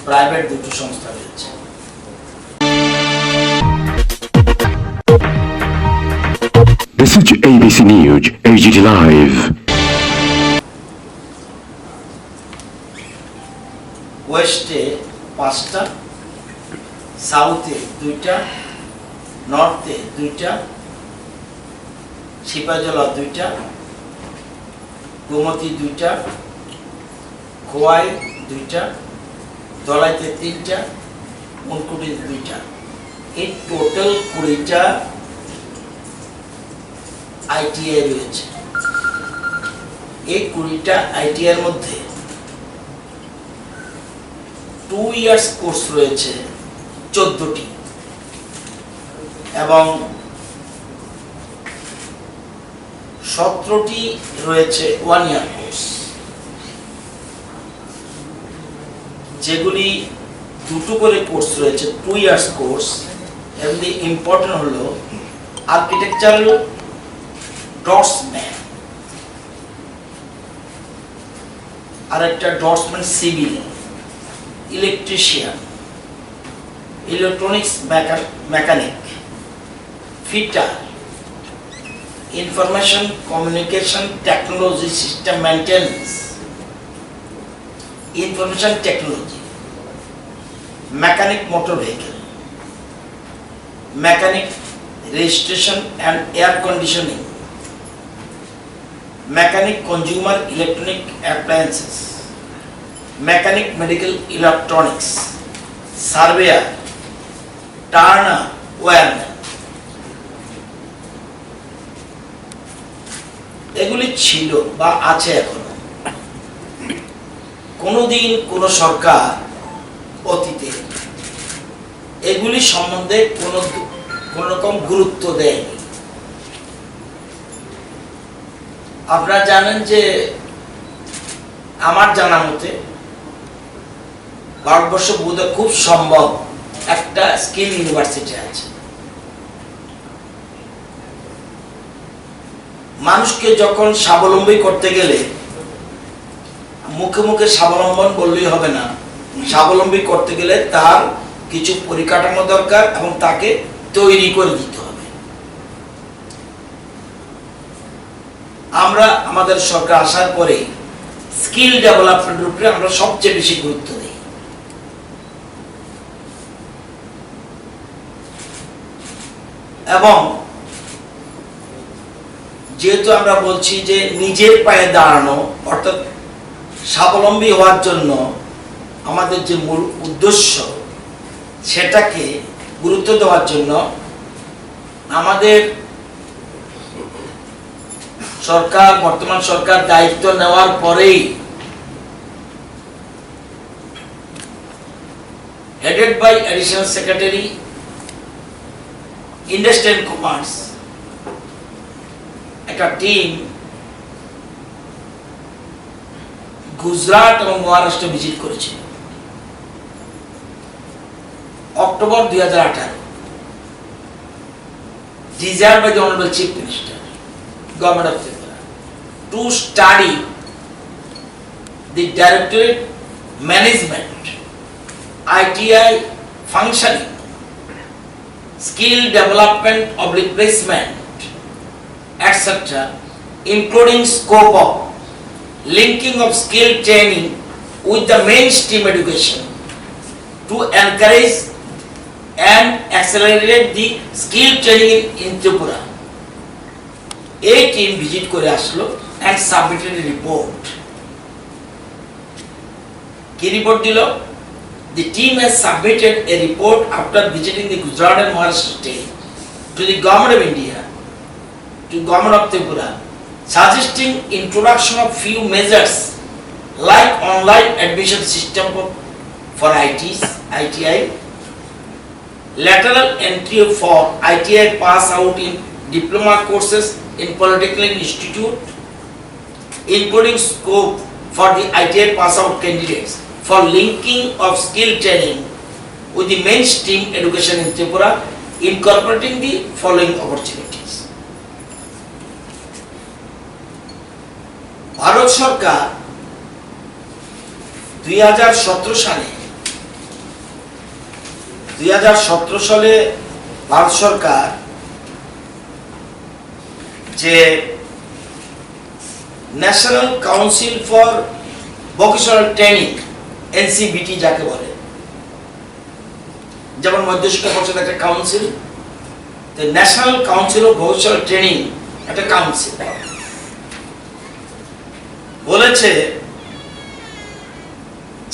Private দুটো সংস্থা রয়েছে। This is ABC News, AGT Live. ওয়েস্টে 5টা, সাউথে 2টা, নর্থে 2টা, সিপাহীজলা 2টা, গোমতী 2টা, খোয়াই 2টা, ধলাইতে 3টা, ঊনকোটিতে 2টা। এই টোটাল 20টা আইটিআই রয়েছে। এই 20টা আইটিআইয়ের মধ্যে 2 ইয়ার্স কোর্স রয়েছে 14টি এবং 17টি রয়েছে 1 ইয়ার কোর্স, যেগুলি দুটো করে কোর্স রয়েছে 2 ইয়ার্স কোর্স। এর মধ্যে ইম্পর্টেন্ট হলো আর্কিটেকচারাল ডটসম্যান, আর একটা draughtsman civil, electrician, electronics mechanic, fitter, information communication technology system maintenance, information technology, mechanic motor vehicle, mechanic refrigeration and air conditioning, mechanic consumer electronic appliances, mechanic medical electronics, surveyor, turner, wireman. এগুলি ছিল বা আছে এখনো। কোনোদিন কোনো সরকার অতীতে এগুলি সম্বন্ধে কোনো রকম গুরুত্ব দেয়নি। আপনারা জানেন যে আমার জানা মতে ভারতবর্ষ বোধহয় খুব সম্ভব একটা স্কিল ইউনিভার্সিটি আছে। মানুষকে যখন স্বাবলম্বী করতে গেলে মুখে মুখে স্বাবলম্বন বললেই হবে না, স্বাবলম্বী করতে গেলে তার কিছু পরিকাঠামো দরকার এবং তাকে তৈরি করে দিতে হবে। আমরা আমাদের সরকার আসার পরে স্কিল ডেভেলপমেন্টের উপরে আমরা সবচেয়ে বেশি গুরুত্ব দিই। এবং যেহেতু আমরা বলছি যে নিজের পায়ে দাঁড়ানো অর্থাৎ স্বাবলম্বী হওয়ার জন্য আমাদের যে মূল উদ্দেশ্য, সেটাকে গুরুত্ব দেওয়ার জন্য আমাদের সরকার, বর্তমান সরকার দায়িত্ব নেওয়ার পরেই headed by additional secretary industry and commerce একটা টিম গুজরাট এবং মহারাষ্ট্র ভিজিট করেছিল October 2018, desired by the Honorable Chief Minister, Government of Tripura, to study the directorate management, ITI functioning, skill development, placement, etc., including scope of linking of skill training with the mainstream education to encourage and accelerate the skill training in Tripura. A team visit করে আসলো and submitted a report. কি report দিল? The team has submitted a report after visiting the Gujarat and Maharashtra state to the Government of India, to Government of Tripura, suggesting introduction of few measures like online admission system for ITI, lateral entry for ITI pass out in diploma courses in Polytechnic Institute, including scope for the ITI pass out candidates for linking of skill training with the mainstream education in Tripura, incorporating the following opportunities. Bharat সরকার 2017 সালে 2017 সালে ভারত সরকার যে national council for vocational training NCVT যাকে বলে, যেমন মধ্যশিক্ষা পর্ষদ একটা council, national council of vocational training একটা কাউন্সিল বলেছে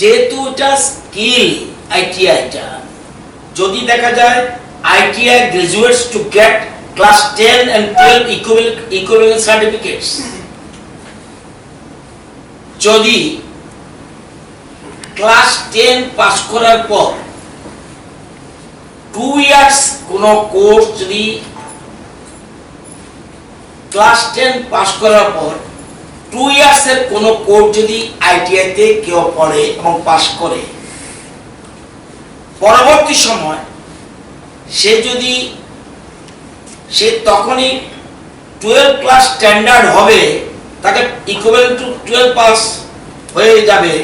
যেহেতু এটা স্কিল আইটিআইটা, যদি দেখা যায় ITI graduates to get class 10 and 12 equivalent certificates, যদি ক্লাস 10 পাস করার পর 2 ইয়ার্স কোন কোর্স, যদি ক্লাস 10 পাস করার পর 2 ইয়ার্স এর কোন কোর্স যদি আইটিআই তে কেউ পড়ে এবং পাস করে, পরবর্তী সময় সে তখনই 12 ক্লাস স্ট্যান্ডার্ড হবে, তাকে ইকুইভ্যালেন্ট টু 12 পাস হয়ে যাবে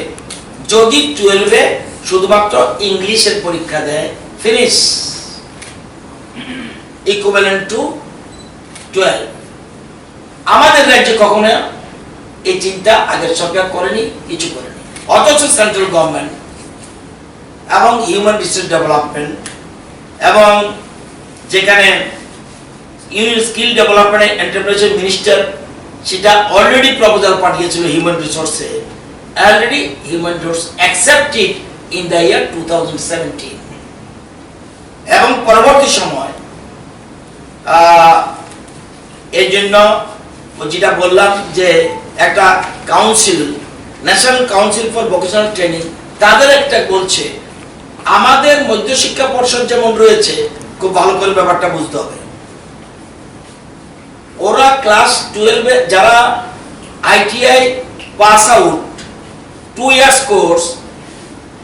যদি 12 এ শুধুমাত্র ইংলিশের পরীক্ষা দেয়, ফিনিশ, ইকুইভ্যালেন্ট টু 12। আমাদের রাজ্যে কখনো এই চিন্তা আগের সরকার করেনি, কিছু করেনি, অথচ সেন্ট্রাল গভর্নমেন্ট এবং হিউম্যান রিসোর্স ডেভেলপমেন্ট এবং যেখানে স্কিল ডেভেলপমেন্ট এন্টারপ্রাইজ মিনিস্টার সেটা অলরেডি প্রপোজাল পাঠিয়েছিল হিউম্যান রিসোর্সে, already human resource accepted in the year 2017। এবং পরবর্তী সময় এই জন্য যেটা বললাম যে একটা council, national council for vocational training, তাদের একটা বলছে আমাদের মধ্যশিক্ষা পর্ষদ যেমন রয়েছে, খুব ভালো করে ব্যাপারটা বুঝতে হবে, ওরা ক্লাস 12 এ যারা ITI pass out 2 years course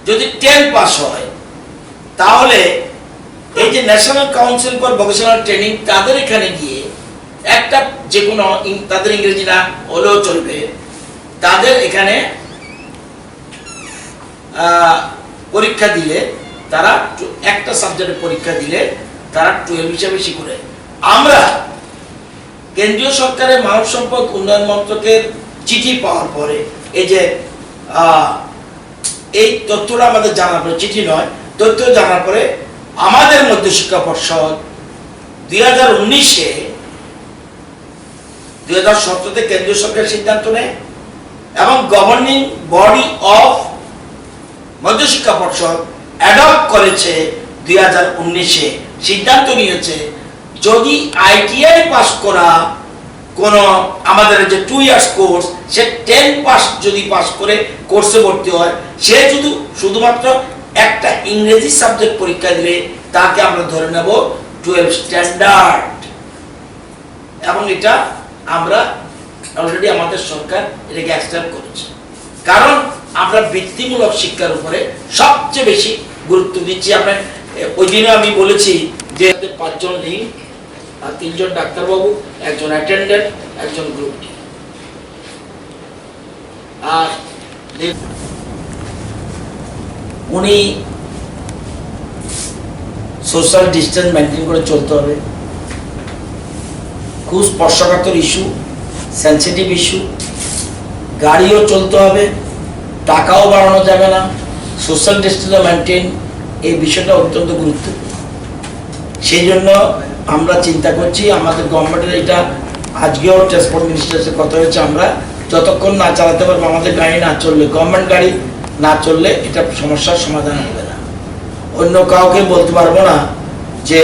যদি 10 পাস হয়, তাহলে এই যে national council for vocational training তাদের এখানে গিয়ে একটা যে কোনো, তাদের ইংরেজি না হলেও চলবে, তাদের এখানে পরীক্ষা দিলে তারা একটা সাবজেক্টের পরীক্ষা দিলে তারা 12 হিসাবে শিখবে। আমরা কেন্দ্রীয় সরকারের মানব সম্পদ উন্নয়ন মন্ত্রকের চিঠি পাওয়ার পরে এই যে এই তথ্যটা আমাদের জানার পরে, চিঠি নয় তথ্য জানার পরে আমাদের মধ্যশিক্ষা পর্ষদ 2019-এ 2017-তে কেন্দ্রীয় সরকার সিদ্ধান্ত নেয় এবং গভর্নিং বডি অফ মধ্যশিক্ষা পর্ষদ অ্যাডপ্ট করেছে 2019-এ, সিদ্ধান্ত নিয়েছে যদি আইটিআই পাস করা কোন আমাদের যে 2 ইয়ার্স কোর্স, সে 10 পাস যদি পাস করে কোর্সে ভর্তি হয়, সে শুধুমাত্র একটা ইংরেজি সাবজেক্ট পরীক্ষা দিলে তাকে আমরা ধরে নেব 12 স্ট্যান্ডার্ড। এবং এটা আমরা অলরেডি আমাদের সরকার এটাকে অ্যাকসেপ্ট করেছে, কারণ আমরা বৃত্তিমূলক শিক্ষার উপরে সবচেয়ে বেশি গুরুত্ব দিচ্ছি। আমরা ওই দিনে আমি বলেছি যে 5 জন লিঙ্ক আর 3 জন ডাক্তারবাবু, একজন অ্যাটেন্ডেন্ট, একজন গ্রুপ ডি। আর উনি সোশ্যাল ডিস্টেন্স মেনটেন করে চলতে হবে, খুব স্পর্শকাতর ইস্যু, সেন্সিটিভ ইস্যু, গাড়িও চলতে হবে, টাকাও বাড়ানো যাবে না, সোশ্যাল ডিস্টেন্স মেনটেন, এই বিষয়টা অত্যন্ত গুরুত্বপূর্ণ। সেই জন্য আমরা চিন্তা করছি, আমাদের গভর্নমেন্টের এটা আজকেও ট্রান্সপোর্ট মিনিস্টারের সাথে কথা হয়েছে, আমরা যতক্ষণ না চালাতে পারবো, আমাদের গাড়ি না চললে, গভর্নমেন্ট গাড়ি না চললে এটা সমস্যার সমাধান হবে না। অন্য কাউকে বলতে পারবো না যে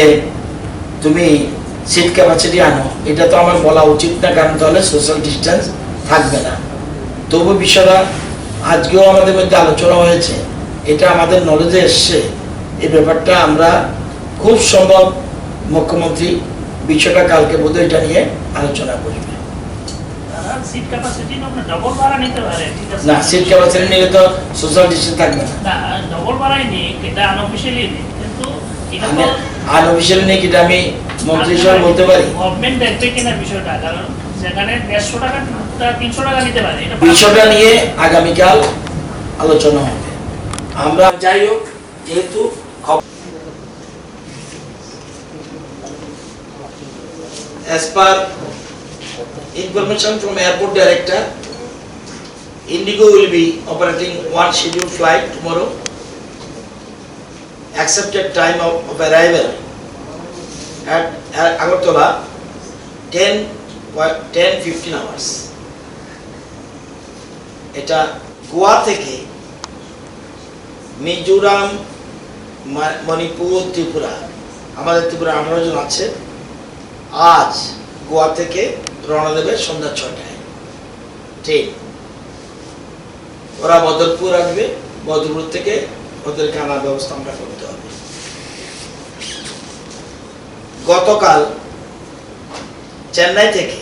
তুমি সিট ক্যাপাসিটি আনো, এটা তো আমার বলা উচিত না, কারণ তাহলে সোশ্যাল ডিস্টেন্স থাকবে না। তবু বিষয়টা আজকেও আমাদের মধ্যে আলোচনা হয়েছে, এটা আমাদের নলেজে এসছে, এই ব্যাপারটা আমরা খুব সম্ভব মুখ্যমন্ত্রী বিষয়টা কালকে বোধহয় এটা নিয়ে আলোচনা করবে। সিট ক্যাপাসিটি না ডবল ভাড়া নিতে পারে, ঠিক আছে? না, সিট ক্যাপাসিটি নিলে তো সোশ্যাল ডিস্টেন্স থাকবে না। না, ডবল ভাড়াই নেই, এটা আনঅফিশিয়ালি নেই, কিন্তু এটা তো আনঅফিশিয়ালি নেই, এটা আমি মন্ত্রী হিসেবে বলতে পারি। গভর্নমেন্ট দেখবে কিনা বিষয়টা, কারণ সেখানে 150 টাকা 300 টাকা নিতে পারে, এটা বিষয়টা নিয়ে আগামীকাল আলোচনা হবে। আমরা যাই হোক, যেহেতু as per information from airport director, Indigo will be operating one scheduled flight tomorrow. Accepted time of arrival at Agartala 10-15 hours. এটা গোয়া থেকে মিজোরাম, মণিপুর, ত্রিপুরা, আমাদের ত্রিপুরা 18 জন আছে, আজ গোয়া থেকে রওনা দেবে সন্ধ্যা 6টায় ট্রেন। ওরা বদরপুর আসবে, বদরপুর থেকে ওদেরকে আনার ব্যবস্থা আমরা করতে হবে। গতকাল চেন্নাই থেকে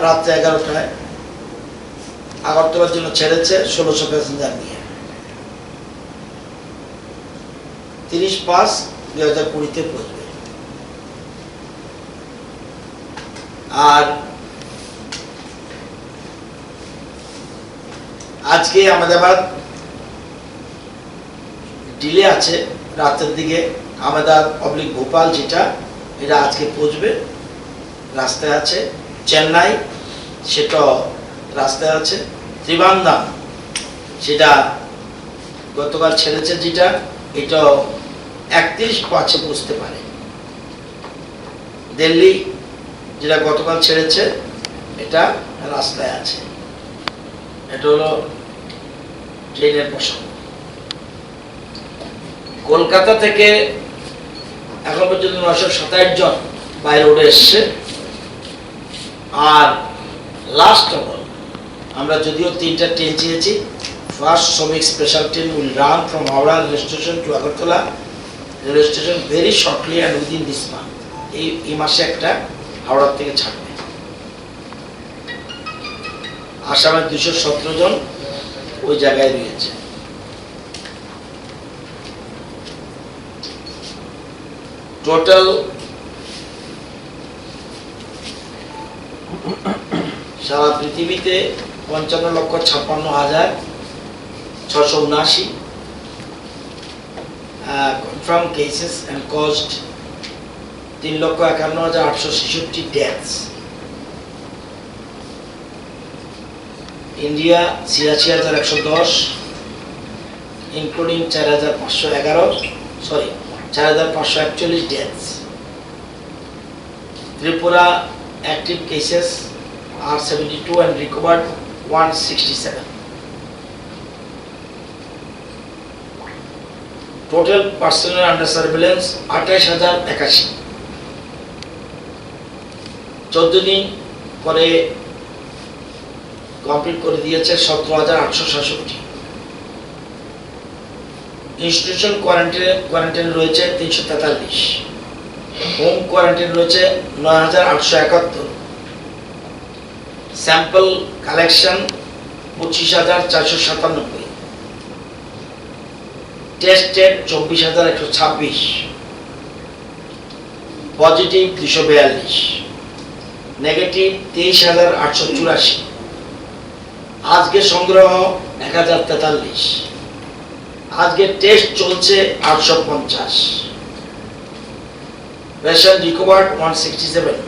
রাত্রে 11টায় আগরতলার জন্য ছেড়েছে 1600 প্যাসেঞ্জার নিয়ে। 30/5/2020 পৌঁছবে। আর আজকে আহমেদাবাদ ডিলে আছে রাতের দিকে, আহমেদাবাদ অবলিক ভোপাল যেটা, এটা আজকে পৌঁছবে, রাস্তায় আছে। চেন্নাই সেটা রাস্তায় আছে। ত্রিবান্দাম সেটা গতকাল ছেড়েছে যেটা, এটা 31/5 পৌঁছতে পারে। দিল্লি যেটা গতকাল ছেড়েছে, এটা রাস্তায় আছে। এটা হলো ট্রেনের প্রসঙ্গ। কলকাতা থেকে এখন পর্যন্ত 927 জন বাই রোডে এসছে। আর লাস্ট অফ অল আমরা যদিও 3টা ট্রেন চেয়েছি, first Shramik special train will run from Howrah rail station to Agartala rail station very shortly and within this month. এই মাসে একটা হাওড়া থেকে ছাড়বে। আসামের 217 জন ওই জায়গায় রয়েছে। টোটাল সারা পৃথিবীতে 55,56,679 confirm cases and caused 3,51,866 deaths. India 86,110 including 4,541 deaths. Tripura active cases are 72 and recovered 167. Total personnel under surveillance 28,081. 14 দিন পরে কমপ্লিট করে দিয়েছে 17,866। ইনস্টিটিউশন কোয়ারেন্টাইন রয়েছে 343, হোম কোয়ারেন্টাইন রয়েছে 9,871, sample collection 25,497, tested 24,126, positive 242, negative 23,884, আজকে সংগ্রহ 1,043, আজকে টেস্ট চলছে 850, patient recovered 167,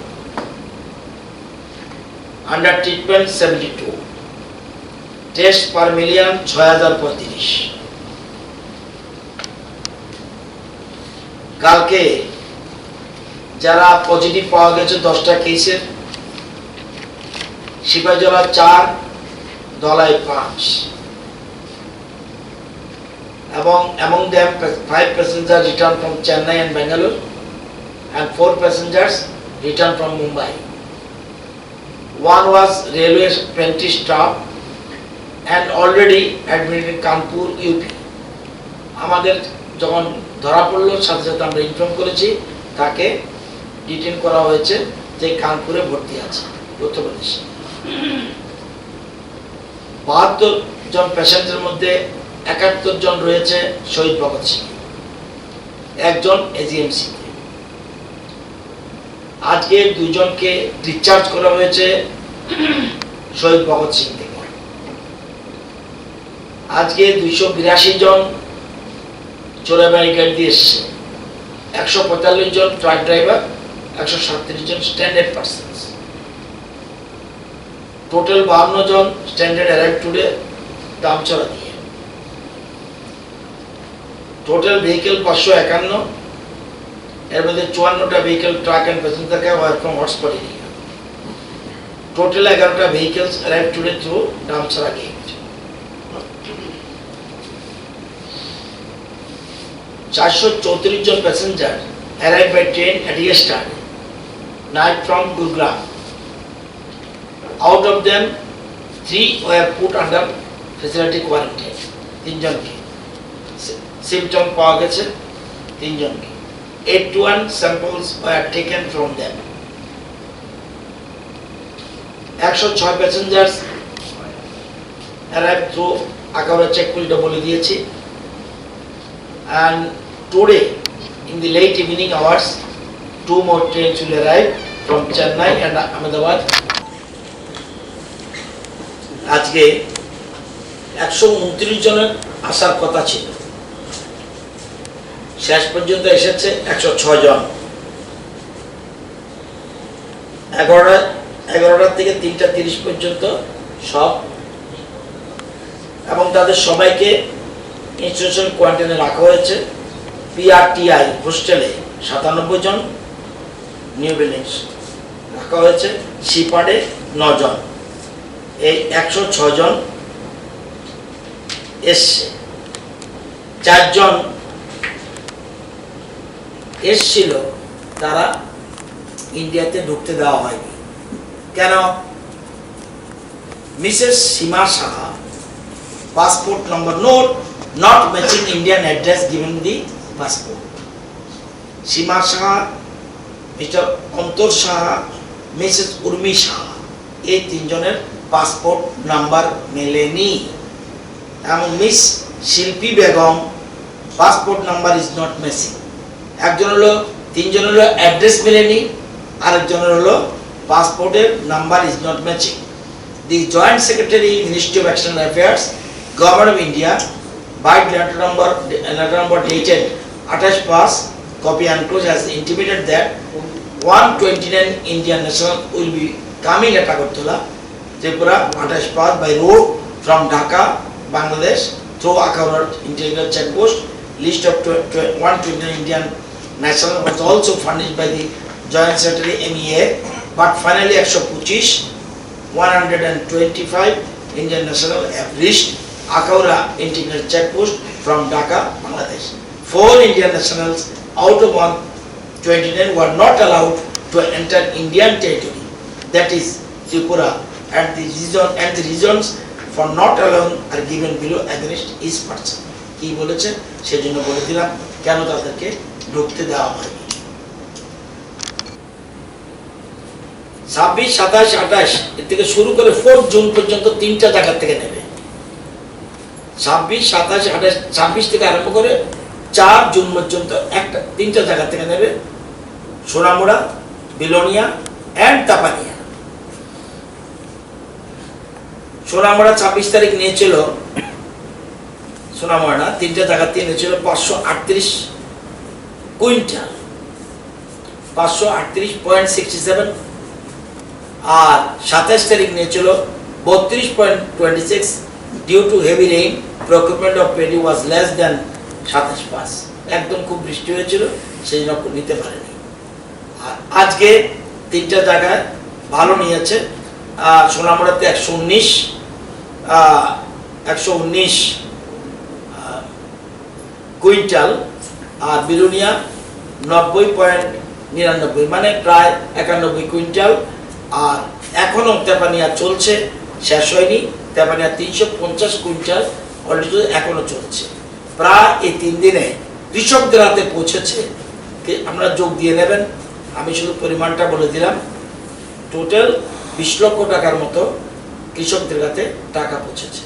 under treatment 72, test per million 6,035। কালকে যারা পজিটিভ পাওয়া গেছে 10টা কেসের, সিপাহীজলা 4, ধলাই 5, এবং among them 5 passengers returned from Chennai and Bangalore and 4 passengers returned from Mumbai. One was railway apprentice staff and already admitted in Kanpur, UP. আমাদের যখন ধরা পড়লো সাথে সাথে আমরা ইনফর্ম করেছি, তাকে ডিটেইন করা হয়েছে, যে কানপুরে ভর্তি আছে উত্তরপ্রদেশ। 72 জন পেশেন্টের মধ্যে 71 জন রয়েছে শহীদ ভগৎ সিং, একজন এজিএমসি। আজকে 2 জনকে ডিসচার্জ করা হয়েছে শহীদ ভগৎ সিং থেকে। আজকে 282 জন চোরা ব্যারিকেড দিয়ে এসছে, 145 জন ট্রাক ড্রাইভার 137 জন স্ট্যান্ডার্ড পার্সনস, টোটাল 52 জন স্ট্যান্ডার্ড অ্যারাইভ টুডে দামচড়া দিয়ে, টোটাল ভেহিকেল 551, এর মধ্যে 54টা vehicle truck and passenger car were from hotspot area, total 11টা vehicles arrive today through Damchara gate. 434 জন passenger arrived by train at yesterday night from Gurugram. Out of them, 3 were put under facility quarantine. 3 জনকে symptom পাওয়া গেছে, 3 জনকে। 81 samples were taken from them. 106 passengers arrived through Akaura checkpoint বলে দিয়েছি। And today, in the late evening hours, 2 more trains will arrive from Chennai and Ahmedabad. আজকে 129 জনের আসার কথা ছিল, শেষ পর্যন্ত এসেছে 106 জন। 11টা থেকে 3:30 পর্যন্ত সব, এবং তাদের সবাইকে ইনস্টিটিউশনাল কোয়ারেন্টাইনে রাখা হয়েছে। পিআরটিআই হোস্টেলে 97 জন নিউ বিল্ডিংস রাখা হয়েছে, সিপাডে 9 জন, এই 106 জন এসছে। 4 জন এসছিল, তারা ইন্ডিয়াতে ঢুকতে দেওয়া হয়নি। কেন? Mrs Seema Saha passport number not matching Indian address given the passport. Sima Shah, Mr. Antor Shah, Mrs. Urmi Shah, এই 3 জনের পাসপোর্ট নাম্বার মেলেনি। এবং মিস শিল্পী Begum passport number is not matching. একজন হলো, 3 জন হলো অ্যাড্রেস মেলেনি, আরেকজনের হলো পাসপোর্টের number is not matching. The Joint Secretary, Ministry of External Affairs, Government of India, by letter number dated 28 copy enclosed has intimated that 129 Indian nationals will be coming at Agartala, Tripura, 28 by road from Dhaka, Bangladesh, through Akaura interior checkpost. List of 129 Indian nationals was also furnished by the Joint Secretary MEA, but finally 125 Indian nationals have reached Akaura interior checkpost from Dhaka, Bangladesh. 4 Indian nationals out of 129 were not allowed to enter Indian territory, that is Tripura, and the reasons for not allowing are given below against each person. কি বলেছে সেজন্য বলে দিলাম কেন তাদেরকে ঢুকতে দেওয়া হয়নি। 26, 27, 28 এর থেকে শুরু করে 4 জুন পর্যন্ত 3টা জায়গা থেকে নেবে। 26, 27, 28, 26 থেকে আরম্ভ করে 4 জুন পর্যন্ত 3টা জায়গা থেকে নেবে, সোনামুড়া, বিলোনিয়া এন্ড তাপানিয়া। সোনামুড়া 26 তারিখ নিয়েছিল, সোনামুড়া 3টা জায়গা থেকে নিয়েছিল 538 কুইন্টাল, 538.67, আর 27 তারিখ নিয়েছিল 32.26। Due to heavy rain, procurement of paddy was less than 27 একদম খুব বৃষ্টি হয়েছিল, সেই জন্য নিতে পারেনি। আর আজকে 3টা জায়গায় ভালো নিয়েছে। সোনামুড়াতে 119 কুইন্টাল, আর বিলোনিয়া 90.99 মানে প্রায় 91 কুইন্টাল। আর এখনো তেপানিয়া চলছে, শেষ হয়নি। তেপানিয়া 350 কুইন্টাল অলরেডি এখনো চলছে। প্রায় এই 3 দিনে কৃষকদের হাতে পৌঁছেছে, আপনারা যোগ দিয়ে নেবেন, আমি শুধু পরিমাণটা বলে দিলাম। টোটাল 20 লক্ষ টাকার মতো কৃষকদের হাতে টাকা পৌঁছেছে।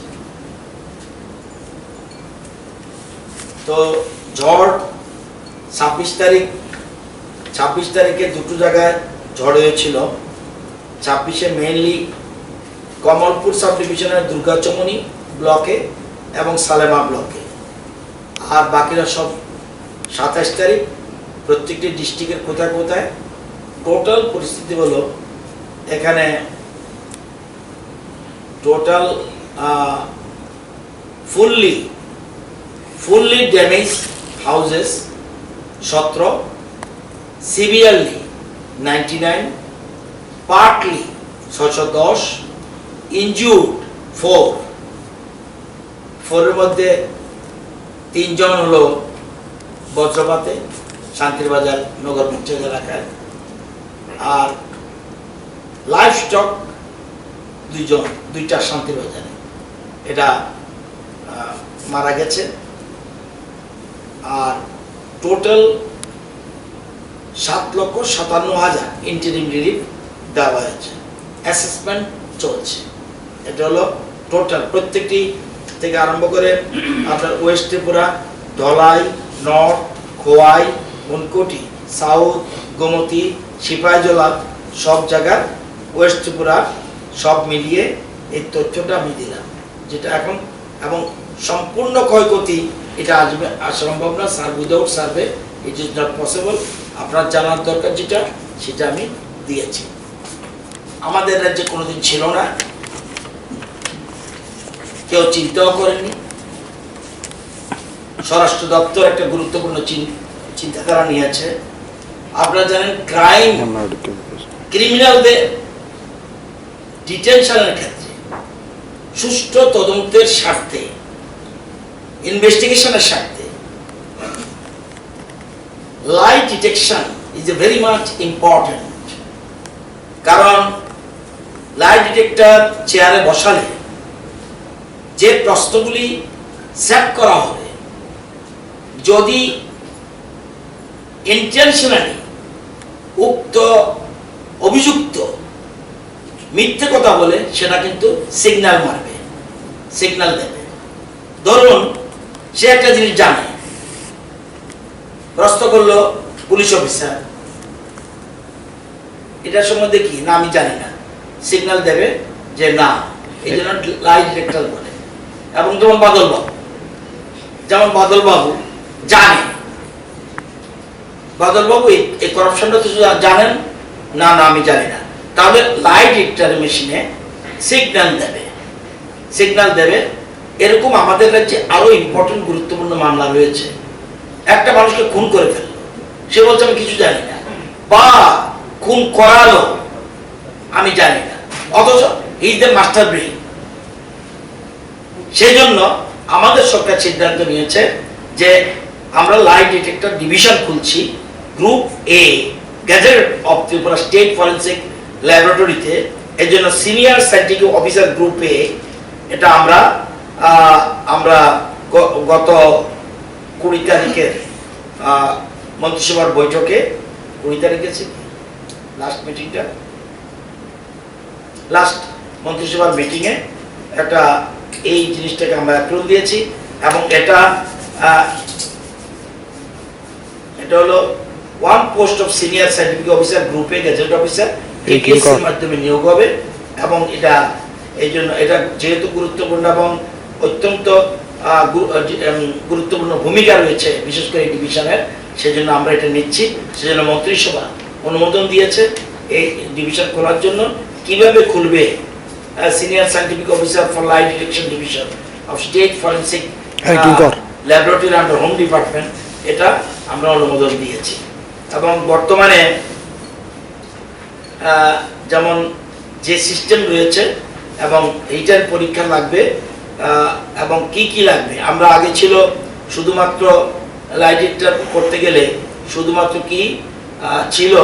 তো ঝড় 26 তারিখে 2টো জায়গায় ঝড় হয়েছিল। 26-এ মেইনলি কমলপুর সাব ডিভিশনের দুর্গাচমনি ব্লকে এবং সালেমা ব্লকে, আর বাকিরা সব 27 তারিখ প্রত্যেকটি ডিস্ট্রিক্টের কোথায় কোথায় টোটাল পরিস্থিতি হলো এখানে total fully damage houses 17, severely 99, partly 610, injured 4 এর মধ্যে 3 জন হলো বজ্রপাতে শান্তিরবাজার নগর পঞ্চায়েত এলাকায়, আর লাইফ স্টক 2টা শান্তিরবাজারে এটা মারা গেছে। আর টোটাল 7,57,000 ইন্টারিম রিলিফ দেওয়া হয়েছে, অ্যাসেসমেন্ট চলছে। এটা হলো টোটাল প্রত্যেকটি থেকে আরম্ভ করে আপনার west Tripura, Dhalai, north, Khowai, Unakoti, south, Gomati, Sepahijala সব জায়গার ওয়েস্ট ত্রিপুরা সব মিলিয়ে এই তথ্যটা আমি দিলাম, যেটা এখন এবং সম্পূর্ণ ক্ষয়ক্ষতি এটা আসবে সম্ভব না, without survey it is not possible. আপনার জানার দরকার যেটা সেটা আমি দিয়েছি। আমাদের রাজ্যে কোনোদিন ছিল না, কেউ চিন্তাও করেনি। স্বরাষ্ট্র দপ্তর একটা গুরুত্বপূর্ণ চিন্তাধারা নিয়েছে। আপনারা জানেন ক্রিমিনালদের ডিটেনশনের ক্ষেত্রে সুষ্ঠু তদন্তের স্বার্থে, ইনভেস্টিগেশনের স্বার্থে lie detection is a very much important. কারণ লাই ডিটেক্টর চেয়ারে বসালে যে প্রশ্নগুলি সেট করা হবে, যদি ইন্টেনশনালি উক্ত অভিযুক্ত মিথ্যে কথা বলে, সেটা কিন্তু সিগন্যাল মারবে, সিগন্যাল দেবে। ধরুন সে একটা জিনিস জানে, প্রশ্ন করলো পুলিশ অফিসার এটার সম্বন্ধে কি না আমি জানি না, সিগন্যাল দেবে যে না, এই জন্য লাই ডিটেক্টর বলে। এবং যেমন বাদলবাবু জানে, বাদলবাবু এই করাপশনটা তো জানেন না, না আমি জানি না, তাহলে লাই ডিটেক্টর মেশিনে সিগন্যাল দেবে। এরকম আমাদের রাজ্যে আরো ইম্পর্টেন্ট গুরুত্বপূর্ণ মামলা রয়েছে। একটা মানুষকে খুন করে ফেললো, সে বলছে আমি কিছু জানি না, বা খুন করালো আমি জানি না, অথচ he is the master brain. সেই জন্য আমাদের সরকার সিদ্ধান্ত নিয়েছে যে আমরা লাই ডিটেক্টর ডিভিশন খুলছি group A, gadget of Tripura state forensic ল্যাবরেটরিতে। এর জন্য সিনিয়র সায়েন্টিফিক অফিসার গ্রুপ এ, এটা আমরা গত 20 তারিখের মন্ত্রিসভার বৈঠকে, 20 তারিখে লাস্ট মন্ত্রিসভার মিটিংয়ে একটা এই জিনিসটাকে আমরা অ্যাপ্রুভ দিয়েছি। এবং এটা হলো 1 post of senior scientific officer গ্রুপে গ্যাজেট অফিসার এর মাধ্যমে নিয়োগ হবে। এবং এটা এই জন্য এটা যেহেতু গুরুত্বপূর্ণ এবং অত্যন্ত গুরুত্বপূর্ণ ভূমিকা রয়েছে বিশেষ করে ডিভিশনের, সেজন্য আমরা এটা নিচ্ছি। সেজন্য মন্ত্রিসভা অনুমোদন দিয়েছে এই ডিভিশন খোলার জন্য। কিভাবে খুলবে senior scientific officer for lie detection division of state forensic laboratory under home department, এটা আমরা অনুমোদন দিয়েছি। এবং বর্তমানে যেমন যে সিস্টেম রয়েছে এবং এইটার পরীক্ষা লাগবে এবং কি লাগবে, আমরা আগে ছিল শুধুমাত্র লাই ডিটেক্টর করতে গেলে শুধুমাত্র কি ছিল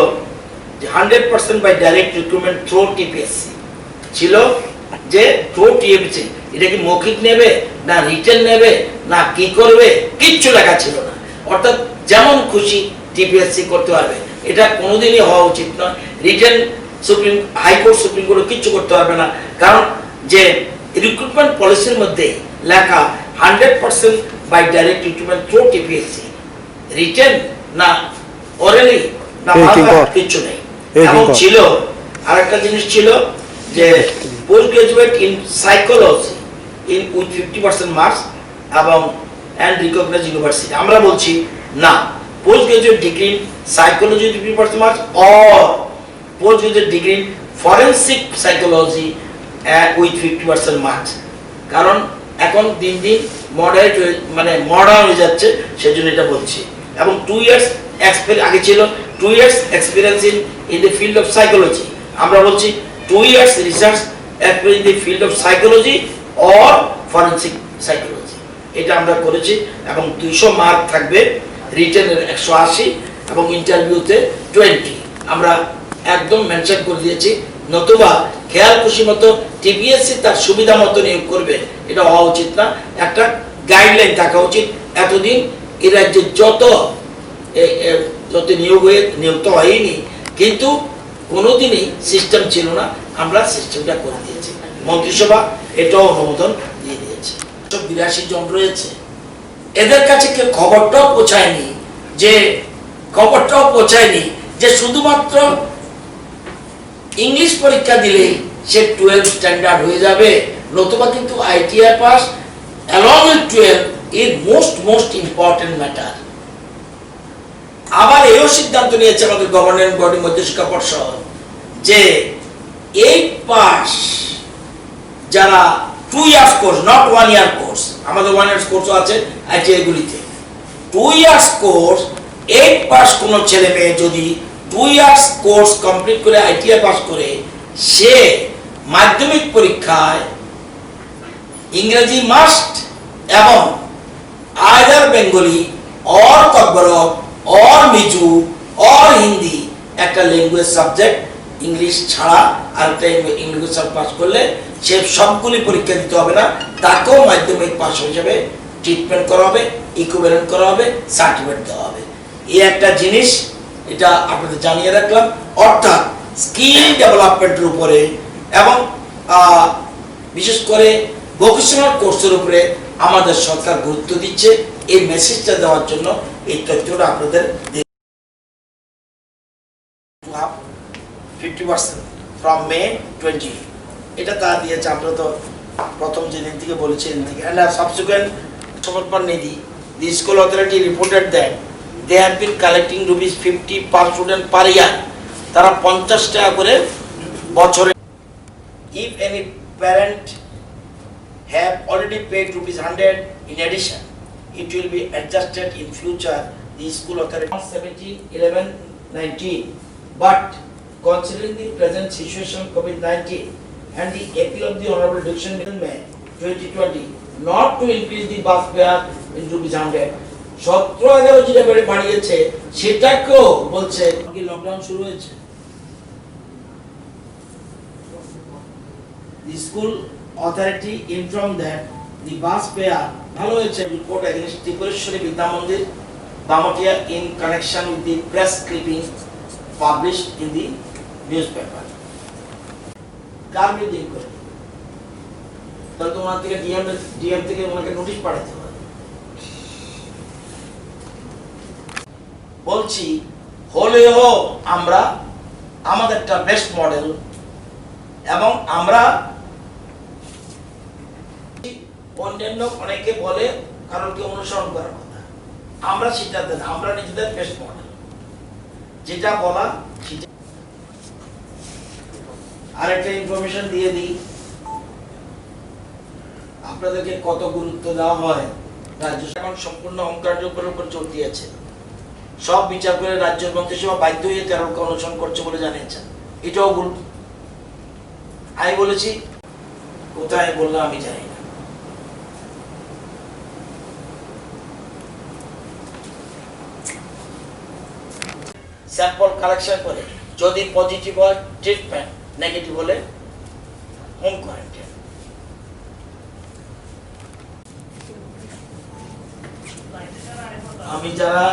100% by direct recruitment through TPSC ছিল, যে থ্রু টিপিএসসি এটা কি মৌখিক নেবে না রিটেন নেবে না কি করবে, কিচ্ছু লেখা ছিল না। অর্থাৎ যেমন খুশি টিপিএসসি করতে পারবে, এটা কোনোদিনই হওয়া উচিত নয়। রিটেন হাইকোর্ট সুপ্রিম কোর্ট কিচ্ছু করতে পারবে না, কারণ যে রিক্রুটমেন্ট পলিসির মধ্যে লেখা 100% by direct recruitment through TPSC, written না অরেলি না কিচ্ছু নেই। এবং ছিল আরেকটা জিনিস ছিল যে post graduate in psychology in with 50% marks এবং অ্যান্ড রিকগনাইজড ইউনিভার্সিটি। আমরা বলছি না, post graduate degree in psychology 50% marks or postgraduate degree in forensic psychology with 50% marks. কারণ এখন দিন দিন মডার্ন হয়ে যাচ্ছে, সেজন্য এটা বলছি। এবং 2 years আগে ছিল 2 years experience in the field of psychology, আমরা বলছি 2 years research experience in the field of psychology or forensic psychology, এটা আমরা করেছি। এবং 200 মার্ক থাকবে, রিটেনের 180 এবং ইন্টারভিউতে 20 আমরা একদম মেনশন করে দিয়েছি। নতুবা খেয়াল খুশি মতো টিপিএসসি তার সুবিধা মতো নিয়োগ করবে, এটা হওয়া উচিত না। একটা গাইডলাইন থাকা উচিত। এতদিন এই রাজ্যে যত নিয়োগ তো হয়নি, কিন্তু কোনোদিনই সিস্টেম ছিল না, আমরা সিস্টেমটা করে দিয়েছি। মন্ত্রিসভা এটাও অনুমোদন দিয়ে দিয়েছে। 82 জন রয়েছে, এদের কাছে কেউ খবরটাও পৌঁছায়নি যে শুধুমাত্র ইংলিশ পরীক্ষা দিলেই সে 12 স্ট্যান্ডার্ড হয়ে যাবে। নতুবা কিন্তু ITI pass along with 12 is most important matter। আবার এও সিদ্ধান্ত নিয়েছে আমাদের গভর্নিং বডি মধ্যশিক্ষা পর্ষদ যে 8 পাস যারা 2 years course, not 1 year course, আমাদের 1 ইয়ার্স কোর্সও আছে ITI গুলিতে, 2 ইয়ার্স কোর্স 8 পাস কোন ছেলে মেয়ে যদি 2 ইয়ার্স কোর্স কমপ্লিট করে ITI পাস করে, সে মাধ্যমিক পরীক্ষায় ইংরেজি মাস্ট এবং either Bengali or Kokborok or Mizo or Hindi একটা ল্যাঙ্গুয়েজ সাবজেক্ট ইংলিশ ছাড়া আরেকটা ইংলিশ পাস করলে সে সবগুলি পরীক্ষা দিতে হবে না, তাকেও মাধ্যমিক পাস হিসেবে ট্রিটমেন্ট করা হবে, ইকুইভ্যালেন্ট করা হবে, সার্টিফিকেট দেওয়া হবে। এই একটা জিনিস, এটা আপনাদের জানিয়ে রাখলাম। অর্থাৎ স্কিল ডেভেলপমেন্টের উপরে এবং বিশেষ করে ভোকেশনাল কোর্সের উপরে আমাদের সরকার গুরুত্ব দিচ্ছে। এই মেসেজটা দেওয়ার জন্য এই তথ্যটা আপনাদের 50% from May 20 এটা তা দিয়েছে। আমরা তো প্রথম যেদিন থেকে বলেছি থেকে and subsequent সমর্পণ নিধি, the school authority reported that they have been collecting ₹50 per student per year। তারা 50 টাকা করে বছরে। If any parent have already paid ₹100 in addition, it will be adjusted in future. The school authority 17/11/19, but considering the present situation COVID-19 and the appeal of the Honorable Decision in May 2020 not to increase the bus fare in ₹100, 17-11 যেটা করে বাড়িয়েছে সেটাকেও বলছে কি lockdown শুরু হয়েছে। The school authority informed that the bus fare ভালো হয়েছে। report against Tripureshwari Vidya Mandir, Damatia in connection with the press clipping published in the newspaper। কার বিরুদ্ধে করে তাহলে তোমার থেকে ডিএম থেকে ওনাকে নোটিশ পাঠাতে হবে। বলছি হলেও আমরা আমাদেরটা বেস্ট মডেল এবং আমরা অন্যান্য অনেকে বলে কারণকে অনুসরণ করার কথা, আমরা সেটা দেন, আমরা নিজেদের বেস্ট মডেল যেটা বলা সেটা। আরেকটা ইনফরমেশন দিয়ে দিই আপনাদেরকে, কত গুরুত্ব দেওয়া হয় রাজ্য এখন সম্পূর্ণ হোমকার্যের উপর জোর দিয়েছে। সব বিচার করে রাজ্য মন্ত্রিসভা বাধ্য হয়ে 13কে অনুসরণ করছে বলে জানিয়েছেন। এটাও ভুল। আমি বলেছি, কোথায় বললাম আমি জানি না। স্যাম্পল কালেকশন করে যদি পজিটিভ হয় ট্রিটমেন্ট, নেগেটিভ হলে হোম কোয়ারেন্টাইন। আমি যারা